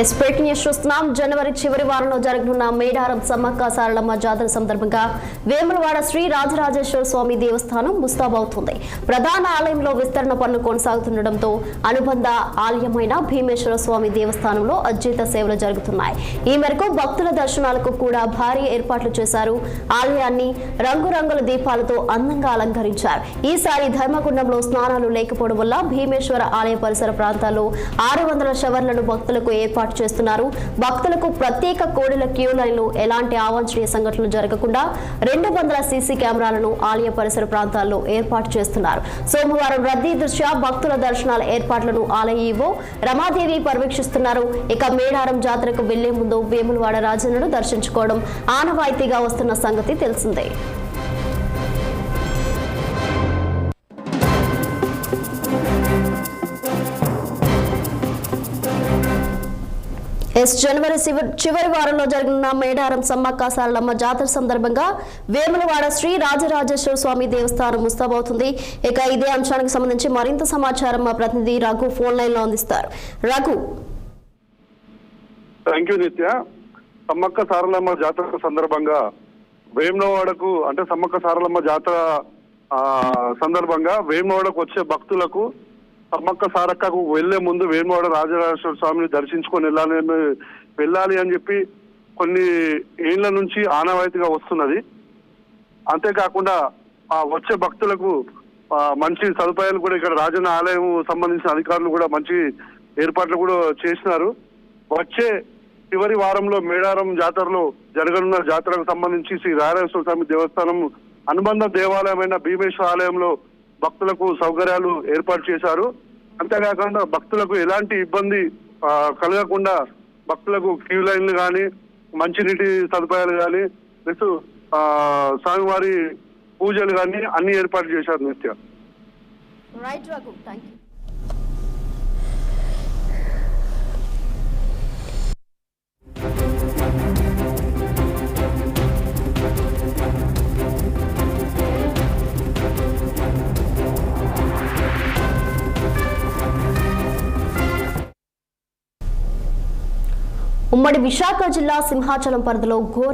ఎస్పేట్ news చూస్తున్నాం. జనవరి చివరి వారంలో జరగనున్న మేడారం సమ్మక్క సారలమ్మ జాతర సందర్భంగా వేములవాడ శ్రీ రాజరాజేశ్వర స్వామి దేవస్థానం ముస్తాబవుతుంది. ప్రధాన ఆలయంలో విస్తరణ పనులు కొనసాగుతుండటంతో అనుబంధ ఆలయమైన భీమేశ్వర స్వామి దేవస్థానంలో అద్భుత సేవలు జరుగుతున్నాయి. ఈ మేరకు భక్తుల దర్శనాలకు కూడా భారీ ఏర్పాట్లు చేశారు. ఆలయాన్ని రంగురంగుల దీపాలతో అందంగా అలంకరించారు. ఈసారి ధర్మగుండంలో స్నానాలు లేకపోవడం వల్ల భీమేశ్వర ఆలయ పరిసర ప్రాంతాల్లో 600 షవర్లను భక్తులకు ఏర్పాటు చేస్తున్నారు. భక్తులకు ప్రత్యేక కోడెల క్యూ లైన్లు, ఎలాంటి అవాంఛనీయ సంఘటనలు జరగకుండా 200 సీసీ కెమెరాలను ఆలయ పరిసర ప్రాంతాల్లో ఏర్పాటు చేస్తున్నారు. సోమవారం రద్దీ దృష్ట్యా భక్తుల దర్శనాల ఏర్పాట్లను ఆలయ ఈవో రమాదేవి పర్యవేక్షిస్తున్నారు. ఇక మేడారం జాతరకు వెళ్లే ముందు వేములవాడ రాజన్నను దర్శించుకోవడం ఆనవాయితీగా వస్తున్న సంగతి తెలిసిందే. జనవరి చివరి వారంలో జరగనున్న మేడారం సమ్మక్క సారలమ్మ జాతర సందర్భంగా వేములవాడ శ్రీ రాజరాజేశ్వర స్వామి దేవస్థానం ముస్తాబవుతుంది. ఇక ఇదే అంశానికి సంబంధించి మరింత సమాచారం మా ప్రతినిధి రఘు ఫోన్ లైన్ లో అందిస్తారు. రఘు. థ్యాంక్ యూ నిత్య. సమ్మక్క సారలమ్మ జాతర సందర్భంగా వేములవాడకు అంటే సమ్మక్క సారలమ్మ జాతర సందర్భంగా వేములవాడకు వచ్చే భక్తులకు సమ్మక్క సారక్కకు వెళ్లే ముందు వేములవాడ రాజరాజేశ్వర స్వామిని దర్శించుకొని వెళ్ళాలి అని చెప్పి కొన్ని ఏళ్ల నుంచి ఆనవాయితీగా వస్తున్నది. అంతేకాకుండా వచ్చే భక్తులకు మంచి సదుపాయాలు కూడా ఇక్కడ రాజన్న ఆలయం సంబంధించిన అధికారులు కూడా మంచి ఏర్పాట్లు కూడా చేసినారు. వచ్చే చివరి వారంలో మేడారం జాతరలో జరగనున్న జాతరకు సంబంధించి శ్రీ రాజరాజేశ్వర స్వామి దేవస్థానం అనుబంధ దేవాలయమైన భీమేశ్వర ఆలయంలో భక్తులకు సౌకర్యాలు ఏర్పాటు చేశారు. అంతేకాకుండా భక్తులకు ఎలాంటి ఇబ్బంది కలగకుండా భక్తులకు క్యూ లైన్లు కానీ, మంచినీటి సదుపాయాలు కానీ, ప్లస్ స్వామివారి పూజలు కానీ అన్ని ఏర్పాటు చేశారు నిత్య. ఉమ్మడి విశాఖ జిల్లా సింహాచలం పరిధిలో ఘోర